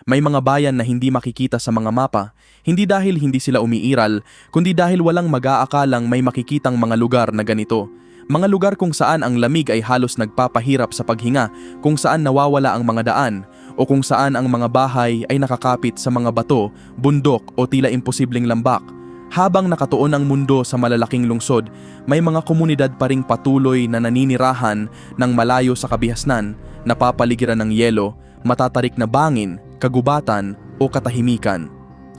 May mga bayan na hindi makikita sa mga mapa, hindi dahil hindi sila umiiral, kundi dahil walang mag-aakalang may makikitang mga lugar na ganito. Mga lugar kung saan ang lamig ay halos nagpapahirap sa paghinga, kung saan nawawala ang mga daan, o kung saan ang mga bahay ay nakakapit sa mga bato, bundok o tila imposibleng lambak. Habang nakatuon ang mundo sa malalaking lungsod, may mga komunidad pa ring patuloy na naninirahan ng malayo sa kabihasnan, napapaligiran ng yelo, matatarik na bangin, kagubatan o katahimikan.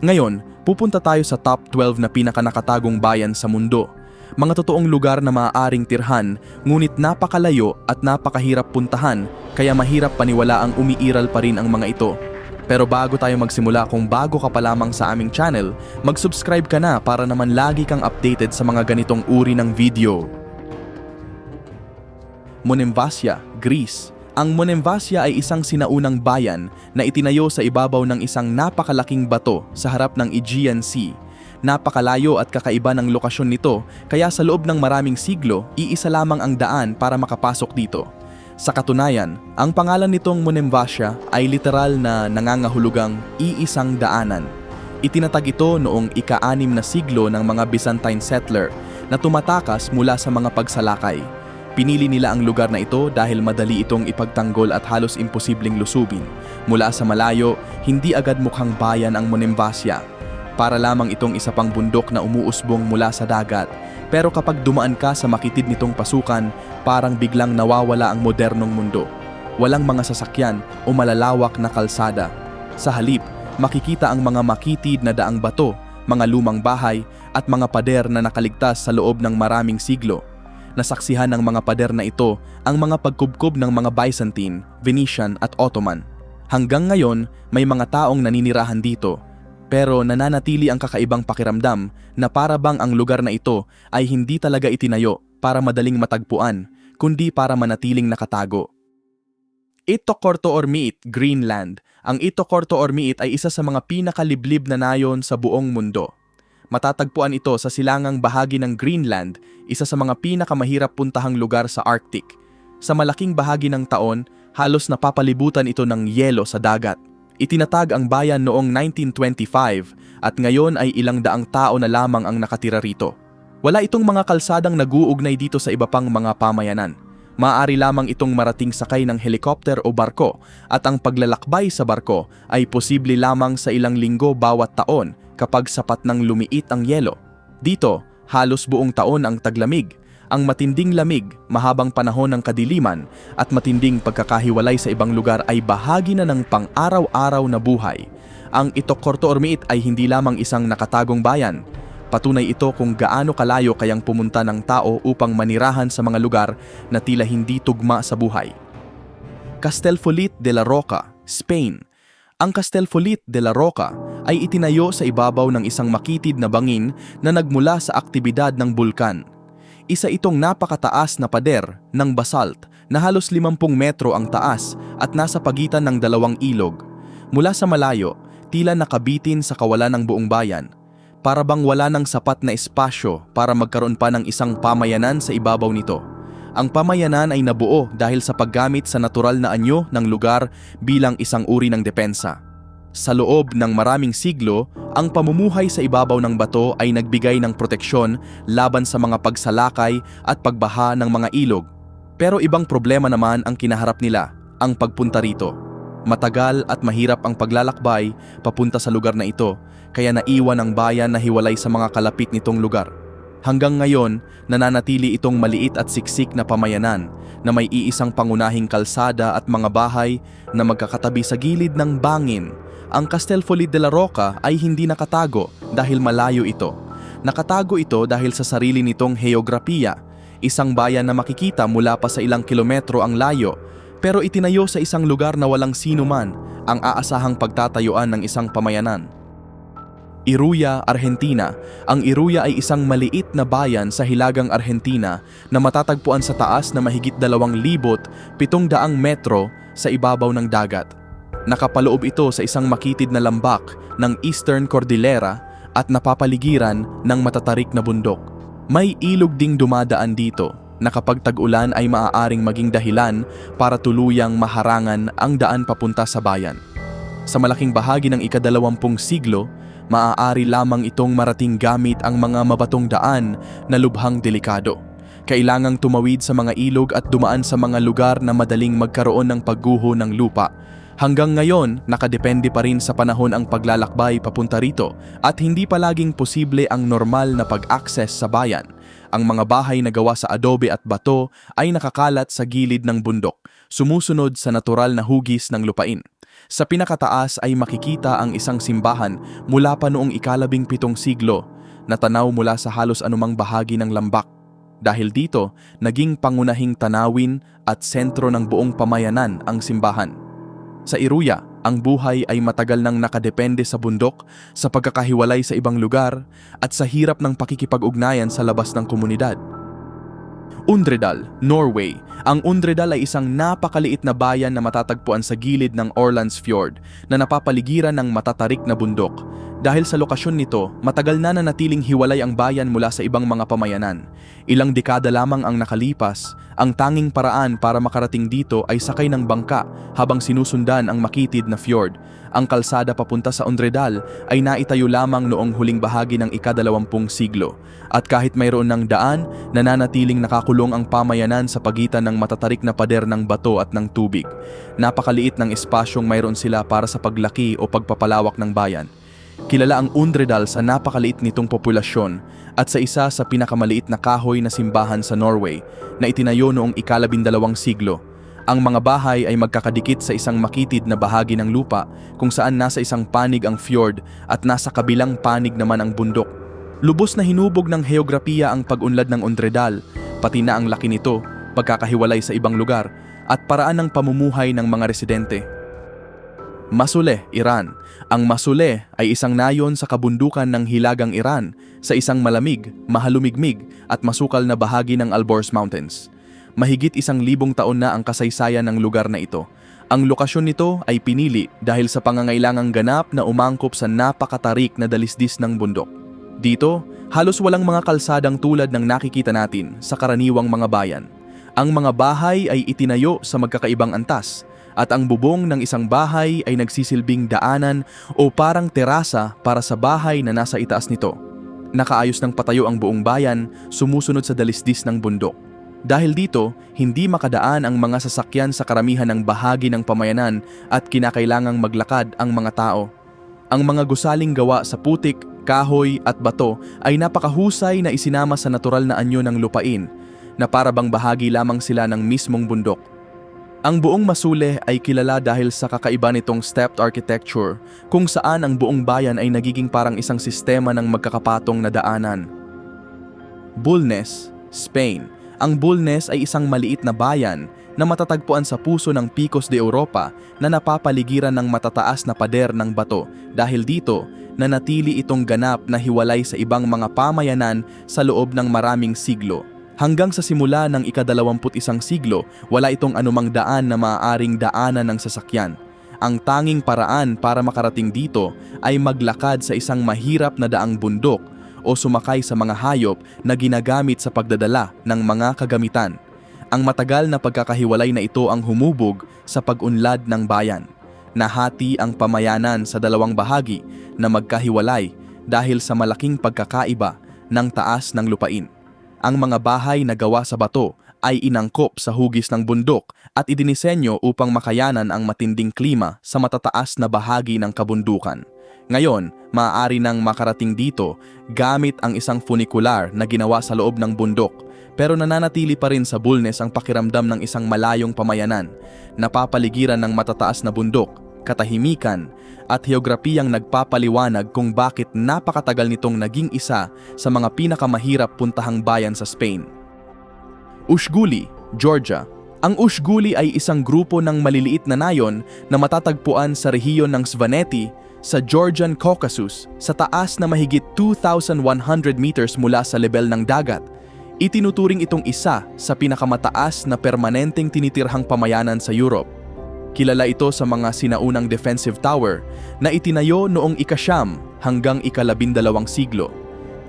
Ngayon, pupunta tayo sa top 12 na pinakanakatagong bayan sa mundo. Mga totoong lugar na maaaring tirhan, ngunit napakalayo at napakahirap puntahan, kaya mahirap paniwalaang umiiral pa rin ang mga ito. Pero bago tayo magsimula, kung bago ka pa lamang sa aming channel, mag-subscribe ka na para naman lagi kang updated sa mga ganitong uri ng video. Monemvasia, Greece. Ang Monemvasia ay isang sinaunang bayan na itinayo sa ibabaw ng isang napakalaking bato sa harap ng Aegean Sea. Napakalayo at kakaiba ng lokasyon nito, kaya sa loob ng maraming siglo, iisa lamang ang daan para makapasok dito. Sa katunayan, ang pangalan nitong Monemvasia ay literal na nangangahulugang iisang daanan. Itinatag ito noong ika-6 na siglo ng mga Byzantine settler na tumatakas mula sa mga pagsalakay. Pinili nila ang lugar na ito dahil madali itong ipagtanggol at halos imposibleng lusubin. Mula sa malayo, hindi agad mukhang bayan ang Monemvasia. Para lamang itong isa pang bundok na umuusbong mula sa dagat. Pero kapag dumaan ka sa makitid nitong pasukan, parang biglang nawawala ang modernong mundo. Walang mga sasakyan o malalawak na kalsada. Sa halip, makikita ang mga makitid na daang bato, mga lumang bahay at mga pader na nakaligtas sa loob ng maraming siglo. Nasaksihan ng mga pader na ito ang mga pagkubkob ng mga Byzantine, Venetian at Ottoman. Hanggang ngayon, may mga taong naninirahan dito. Pero nananatili ang kakaibang pakiramdam na para bang ang lugar na ito ay hindi talaga itinayo para madaling matagpuan, kundi para manatiling nakatago. Itokorto-Ormiit, Greenland. Ang Itokorto-Ormiit ay isa sa mga pinakaliblib na nayon sa buong mundo. Matatagpuan ito sa silangang bahagi ng Greenland, isa sa mga pinakamahirap puntahang lugar sa Arctic. Sa malaking bahagi ng taon, halos napapalibutan ito ng yelo sa dagat. Itinatag ang bayan noong 1925 at ngayon ay ilang daang tao na lamang ang nakatira rito. Wala itong mga kalsadang nag-uugnay dito sa iba pang mga pamayanan. Maaari lamang itong marating sakay ng helikopter o barko at ang paglalakbay sa barko ay posible lamang sa ilang linggo bawat taon kapag sapat nang lumiit ang yelo. Dito, halos buong taon ang taglamig. Ang matinding lamig, mahabang panahon ng kadiliman at matinding pagkakahiwalay sa ibang lugar ay bahagi na ng pang-araw-araw na buhay. Ang Itokorto-Ormiit ay hindi lamang isang nakatagong bayan. Patunay ito kung gaano kalayo kayang pumunta ng tao upang manirahan sa mga lugar na tila hindi tugma sa buhay. Castellfollit de la Roca, Spain. Ang Castellfollit de la Roca ay itinayo sa ibabaw ng isang makitid na bangin na nagmula sa aktibidad ng bulkan. Isa itong napakataas na pader ng basalt na halos 50 metro ang taas at nasa pagitan ng dalawang ilog. Mula sa malayo, tila nakabitin sa kawalan ng buong bayan. Para bang wala ng sapat na espasyo para magkaroon pa ng isang pamayanan sa ibabaw nito. Ang pamayanan ay nabuo dahil sa paggamit sa natural na anyo ng lugar bilang isang uri ng depensa. Sa loob ng maraming siglo, ang pamumuhay sa ibabaw ng bato ay nagbigay ng proteksyon laban sa mga pagsalakay at pagbaha ng mga ilog. Pero ibang problema naman ang kinaharap nila, ang pagpunta rito. Matagal at mahirap ang paglalakbay papunta sa lugar na ito, kaya naiwan ang bayan na hiwalay sa mga kalapit nitong lugar. Hanggang ngayon, nananatili itong maliit at siksik na pamayanan na may iisang pangunahing kalsada at mga bahay na magkakatabi sa gilid ng bangin. Ang Castellfollit de la Roca ay hindi nakatago dahil malayo ito. Nakatago ito dahil sa sarili nitong heograpiya, isang bayan na makikita mula pa sa ilang kilometro ang layo, pero itinayo sa isang lugar na walang sino man ang aasahang pagtatayuan ng isang pamayanan. Iruya, Argentina. Ang Iruya ay isang maliit na bayan sa hilagang Argentina na matatagpuan sa taas na mahigit 2,700 metro sa ibabaw ng dagat. Nakapaloob ito sa isang makitid na lambak ng Eastern Cordillera at napapaligiran ng matatarik na bundok. May ilog ding dumadaan dito na kapag tag-ulan ay maaaring maging dahilan para tuluyang maharangan ang daan papunta sa bayan. Sa malaking bahagi ng ika-20 siglo, maaari lamang itong marating gamit ang mga mabatong daan na lubhang delikado. Kailangang tumawid sa mga ilog at dumaan sa mga lugar na madaling magkaroon ng pagguho ng lupa. Hanggang ngayon, nakadepende pa rin sa panahon ang paglalakbay papunta rito at hindi palaging posible ang normal na pag-access sa bayan. Ang mga bahay na gawa sa adobe at bato ay nakakalat sa gilid ng bundok, sumusunod sa natural na hugis ng lupain. Sa pinakataas ay makikita ang isang simbahan mula pa noong ika-17 siglo, na tanaw mula sa halos anumang bahagi ng lambak. Dahil dito, naging pangunahing tanawin at sentro ng buong pamayanan ang simbahan. Sa Iruya, ang buhay ay matagal nang nakadepende sa bundok, sa pagkakahiwalay sa ibang lugar, at sa hirap ng pakikipag-ugnayan sa labas ng komunidad. Undredal, Norway. Ang Undredal ay isang napakaliit na bayan na matatagpuan sa gilid ng Aurlandsfjord na napapaligiran ng matatarik na bundok. Dahil sa lokasyon nito, matagal na nanatiling hiwalay ang bayan mula sa ibang mga pamayanan. Ilang dekada lamang ang nakalipas, ang tanging paraan para makarating dito ay sakay ng bangka habang sinusundan ang makitid na fjord. Ang kalsada papunta sa Undredal ay naitayo lamang noong huling bahagi ng ika-20 siglo. At kahit mayroon ng daan, nananatiling nakakulong ang pamayanan sa pagitan ng matatarik na pader ng bato at ng tubig. Napakaliit ng espasyong mayroon sila para sa paglaki o pagpapalawak ng bayan. Kilala ang Undredal sa napakaliit nitong populasyon at sa isa sa pinakamaliit na kahoy na simbahan sa Norway na itinayo noong ika-12 siglo. Ang mga bahay ay magkakadikit sa isang makitid na bahagi ng lupa kung saan nasa isang panig ang fjord at nasa kabilang panig naman ang bundok. Lubos na hinubog ng heograpiya ang pag-unlad ng Undredal, pati na ang laki nito, pagkakahiwalay sa ibang lugar, at paraan ng pamumuhay ng mga residente. Masule, Iran. Ang Masule ay isang nayon sa kabundukan ng Hilagang Iran sa isang malamig, mahalumigmig at masukal na bahagi ng Alborz Mountains. Mahigit 1,000 taon na ang kasaysayan ng lugar na ito. Ang lokasyon nito ay pinili dahil sa pangangailangang ganap na umangkop sa napakatarik na dalisdis ng bundok. Dito, halos walang mga kalsadang tulad ng nakikita natin sa karaniwang mga bayan. Ang mga bahay ay itinayo sa magkakaibang antas, at ang bubong ng isang bahay ay nagsisilbing daanan o parang terasa para sa bahay na nasa itaas nito. Nakaayos ng patayo ang buong bayan, sumusunod sa dalisdis ng bundok. Dahil dito, hindi makadaan ang mga sasakyan sa karamihan ng bahagi ng pamayanan at kinakailangang maglakad ang mga tao. Ang mga gusaling gawa sa putik, kahoy at bato ay napakahusay na isinama sa natural na anyo ng lupain, na para bang bahagi lamang sila ng mismong bundok. Ang buong Masule ay kilala dahil sa kakaiba nitong stepped architecture, kung saan ang buong bayan ay nagiging parang isang sistema ng magkakapatong na daanan. Bulnes, Spain. Ang Bulnes ay isang maliit na bayan na matatagpuan sa puso ng Picos de Europa na napapaligiran ng matataas na pader ng bato. Dahil dito, nanatili itong ganap na hiwalay sa ibang mga pamayanan sa loob ng maraming siglo. Hanggang sa simula ng ika-21 siglo, wala itong anumang daan na maaaring daanan ng sasakyan. Ang tanging paraan para makarating dito ay maglakad sa isang mahirap na daang bundok o sumakay sa mga hayop na ginagamit sa pagdadala ng mga kagamitan. Ang matagal na pagkakahiwalay na ito ang humubog sa pag-unlad ng bayan. Nahati ang pamayanan sa dalawang bahagi na magkahiwalay dahil sa malaking pagkakaiba ng taas ng lupain. Ang mga bahay na gawa sa bato ay inangkop sa hugis ng bundok at idinisenyo upang makayanan ang matinding klima sa matataas na bahagi ng kabundukan. Ngayon, maaari nang makarating dito gamit ang isang funicular na ginawa sa loob ng bundok, pero nananatili pa rin sa Bulnes ang pakiramdam ng isang malayong pamayanan, napapaligiran ng matataas na bundok, katahimikan, at heograpiyang nagpapaliwanag kung bakit napakatagal nitong naging isa sa mga pinakamahirap puntahang bayan sa Spain. Ushguli, Georgia. Ang Ushguli ay isang grupo ng maliliit na nayon na matatagpuan sa rehiyon ng Svaneti sa Georgian Caucasus sa taas na mahigit 2,100 meters mula sa lebel ng dagat. Itinuturing itong isa sa pinakamataas na permanenteng tinitirhang pamayanan sa Europe. Kilala ito sa mga sinaunang defensive tower na itinayo noong ika-9 hanggang ika-12 siglo.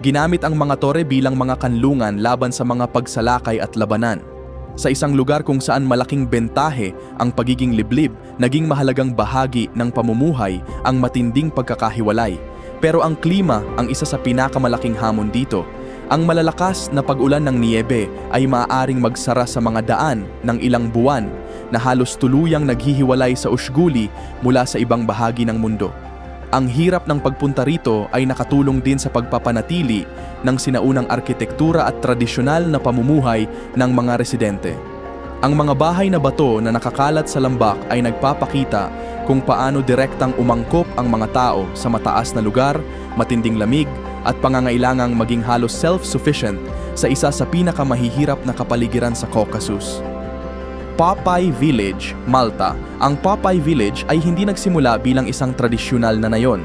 Ginamit ang mga tore bilang mga kanlungan laban sa mga pagsalakay at labanan. Sa isang lugar kung saan malaking bentahe ang pagiging liblib, naging mahalagang bahagi ng pamumuhay ang matinding pagkakahiwalay. Pero ang klima ang isa sa pinakamalaking hamon dito. Ang malalakas na pag-ulan ng niyebe ay maaaring magsara sa mga daan ng ilang buwan na halos tuluyang naghihiwalay sa Ushguli mula sa ibang bahagi ng mundo. Ang hirap ng pagpunta rito ay nakatulong din sa pagpapanatili ng sinaunang arkitektura at tradisyonal na pamumuhay ng mga residente. Ang mga bahay na bato na nakakalat sa lambak ay nagpapakita kung paano direktang umangkop ang mga tao sa mataas na lugar, matinding lamig, at pangangailangang maging halos self-sufficient sa isa sa pinakamahihirap na kapaligiran sa Caucasus. Popeye Village, Malta. Ang Popeye Village ay hindi nagsimula bilang isang tradisyonal na nayon.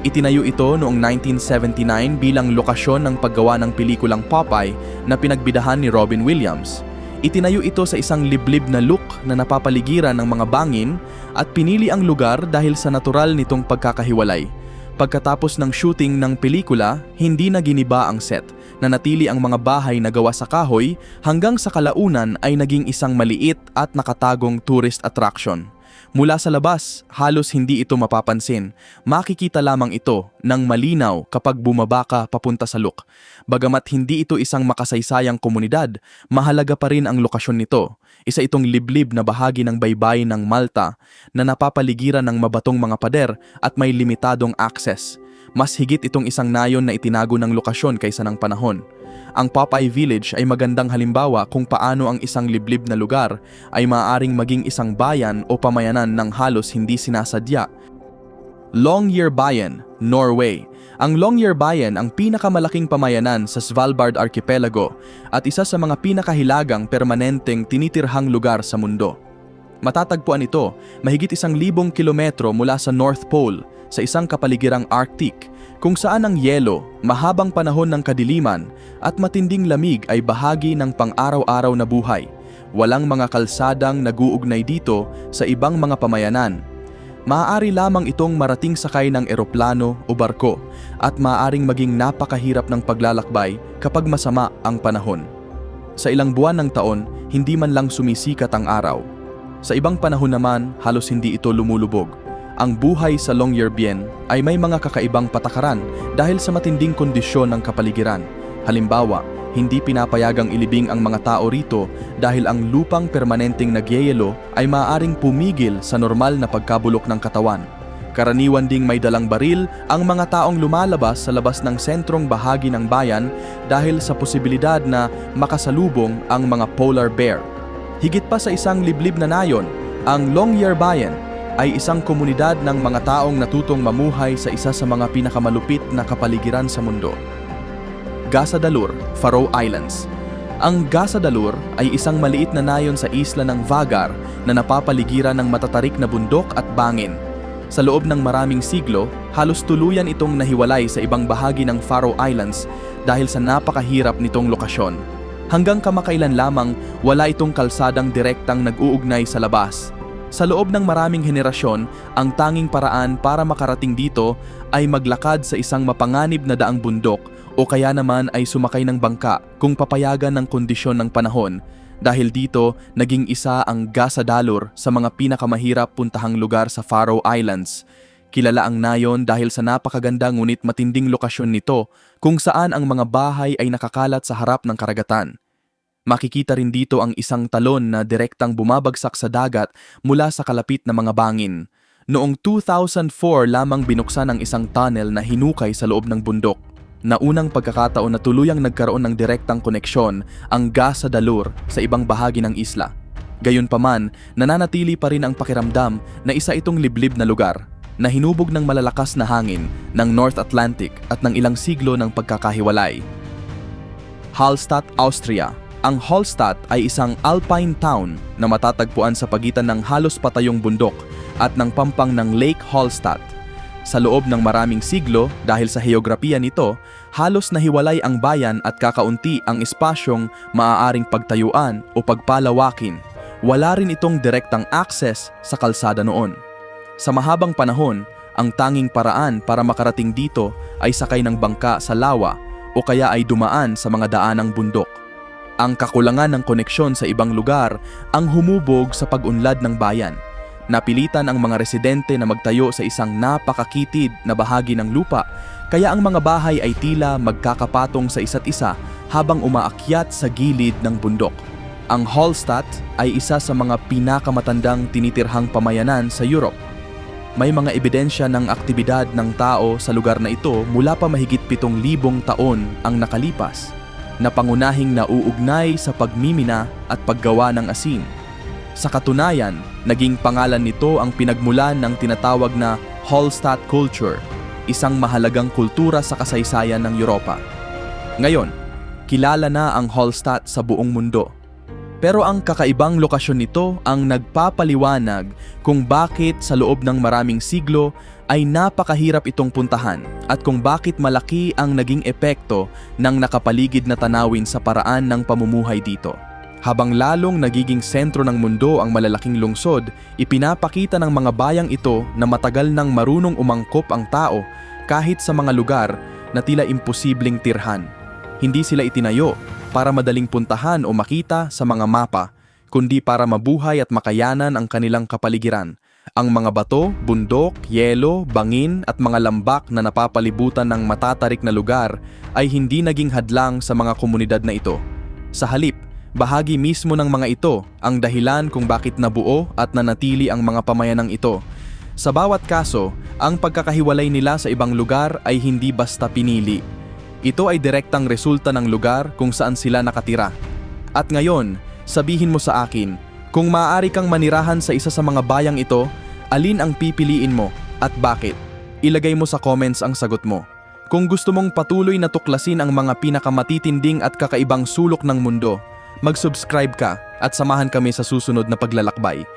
Itinayo ito noong 1979 bilang lokasyon ng paggawa ng pelikulang Popeye na pinagbidahan ni Robin Williams. Itinayo ito sa isang liblib na look na napapaligiran ng mga bangin at pinili ang lugar dahil sa natural nitong pagkakahiwalay. Pagkatapos ng shooting ng pelikula, hindi na giniba ang set. Nanatili ang mga bahay na gawa sa kahoy hanggang sa kalaunan ay naging isang maliit at nakatagong tourist attraction. Mula sa labas, halos hindi ito mapapansin. Makikita lamang ito ng malinaw kapag bumaba ka papunta sa Luk. Bagamat hindi ito isang makasaysayang komunidad, mahalaga pa rin ang lokasyon nito. Isa itong liblib na bahagi ng baybayin ng Malta na napapaligiran ng mabatong mga pader at may limitadong access. Mas higit itong isang nayon na itinago ng lokasyon kaysa ng panahon. Ang Popeye Village ay magandang halimbawa kung paano ang isang liblib na lugar ay maaaring maging isang bayan o pamayanan ng halos hindi sinasadya. Longyearbyen, Norway. Ang Longyearbyen ang pinakamalaking pamayanan sa Svalbard Archipelago at isa sa mga pinakahilagang permanenteng tinitirhang lugar sa mundo. Matatagpuan ito mahigit 1,000 kilometro mula sa North Pole sa isang kapaligirang Arctic kung saan ang yelo, mahabang panahon ng kadiliman at matinding lamig ay bahagi ng pang-araw-araw na buhay. Walang mga kalsadang nag-uugnay dito sa ibang mga pamayanan. Maaari lamang itong marating sakay ng eroplano o barko at maaaring maging napakahirap ng paglalakbay kapag masama ang panahon. Sa ilang buwan ng taon, hindi man lang sumisikat ang araw. Sa ibang panahon naman, halos hindi ito lumulubog. Ang buhay sa Longyearbyen ay may mga kakaibang patakaran dahil sa matinding kondisyon ng kapaligiran. Halimbawa, hindi pinapayagang ilibing ang mga tao rito dahil ang lupang permanenteng nagyeyelo ay maaaring pumigil sa normal na pagkabulok ng katawan. Karaniwan ding may dalang baril ang mga taong lumalabas sa labas ng sentrong bahagi ng bayan dahil sa posibilidad na makasalubong ang mga polar bear. Higit pa sa isang liblib na nayon, ang Longyearbyen ay isang komunidad ng mga taong natutong mamuhay sa isa sa mga pinakamalupit na kapaligiran sa mundo. Gasadalur, Faroe Islands. Ang Gasadalur ay isang maliit na nayon sa isla ng Vagar na napapaligiran ng matatarik na bundok at bangin. Sa loob ng maraming siglo, halos tuluyan itong nahiwalay sa ibang bahagi ng Faroe Islands dahil sa napakahirap nitong lokasyon. Hanggang kamakailan lamang, wala itong kalsadang direktang nag-uugnay sa labas. Sa loob ng maraming henerasyon, ang tanging paraan para makarating dito ay maglakad sa isang mapanganib na daang bundok o kaya naman ay sumakay ng bangka kung papayagan ng kondisyon ng panahon. Dahil dito, naging isa ang Gasadalur sa mga pinakamahirap puntahang lugar sa Faroe Islands. Kilala ang nayon dahil sa napakaganda ngunit matinding lokasyon nito kung saan ang mga bahay ay nakakalat sa harap ng karagatan. Makikita rin dito ang isang talon na direktang bumabagsak sa dagat mula sa kalapit na mga bangin. Noong 2004 lamang binuksan ang isang tunnel na hinukay sa loob ng bundok. Na unang pagkakataon na tuluyang nagkaroon ng direktang koneksyon ang Gasadalur sa ibang bahagi ng isla. Gayunpaman, nananatili pa rin ang pakiramdam na isa itong liblib na lugar na hinubog ng malalakas na hangin ng North Atlantic at ng ilang siglo ng pagkakahiwalay. Hallstatt, Austria. Ang Hallstatt ay isang alpine town na matatagpuan sa pagitan ng halos patayong bundok at ng pampang ng Lake Hallstatt. Sa loob ng maraming siglo, dahil sa heograpiya nito, halos nahiwalay ang bayan at kakaunti ang espasyong maaaring pagtayuan o pagpalawakin. Wala rin itong direktang access sa kalsada noon. Sa mahabang panahon, ang tanging paraan para makarating dito ay sakay ng bangka sa lawa o kaya ay dumaan sa mga daanang bundok. Ang kakulangan ng koneksyon sa ibang lugar ang humubog sa pag-unlad ng bayan. Napilitan ang mga residente na magtayo sa isang napakakitid na bahagi ng lupa, kaya ang mga bahay ay tila magkakapatong sa isa't isa habang umaakyat sa gilid ng bundok. Ang Hallstatt ay isa sa mga pinakamatandang tinitirhang pamayanan sa Europe. May mga ebidensya ng aktibidad ng tao sa lugar na ito mula pa mahigit 7,000 taon ang nakalipas, na pangunahing nauugnay sa pagmimina at paggawa ng asin. Sa katunayan, naging pangalan nito ang pinagmulan ng tinatawag na Hallstatt culture, isang mahalagang kultura sa kasaysayan ng Europa. Ngayon, kilala na ang Hallstatt sa buong mundo. Pero ang kakaibang lokasyon nito ang nagpapaliwanag kung bakit sa loob ng maraming siglo ay napakahirap itong puntahan at kung bakit malaki ang naging epekto ng nakapaligid na tanawin sa paraan ng pamumuhay dito. Habang lalong nagiging sentro ng mundo ang malalaking lungsod, ipinapakita ng mga bayang ito na matagal nang marunong umangkop ang tao kahit sa mga lugar na tila imposibleng tirhan. Hindi sila itinayo para madaling puntahan o makita sa mga mapa, kundi para mabuhay at makayanan ang kanilang kapaligiran. Ang mga bato, bundok, yelo, bangin at mga lambak na napapalibutan ng matatarik na lugar ay hindi naging hadlang sa mga komunidad na ito. Sa halip, bahagi mismo ng mga ito ang dahilan kung bakit nabuo at nanatili ang mga pamayanang ito. Sa bawat kaso, ang pagkakahiwalay nila sa ibang lugar ay hindi basta pinili. Ito ay direktang resulta ng lugar kung saan sila nakatira. At ngayon, sabihin mo sa akin, kung maaari kang manirahan sa isa sa mga bayang ito, alin ang pipiliin mo at bakit? Ilagay mo sa comments ang sagot mo. Kung gusto mong patuloy na tuklasin ang mga pinakamatitinding at kakaibang sulok ng mundo, mag-subscribe ka at samahan kami sa susunod na paglalakbay.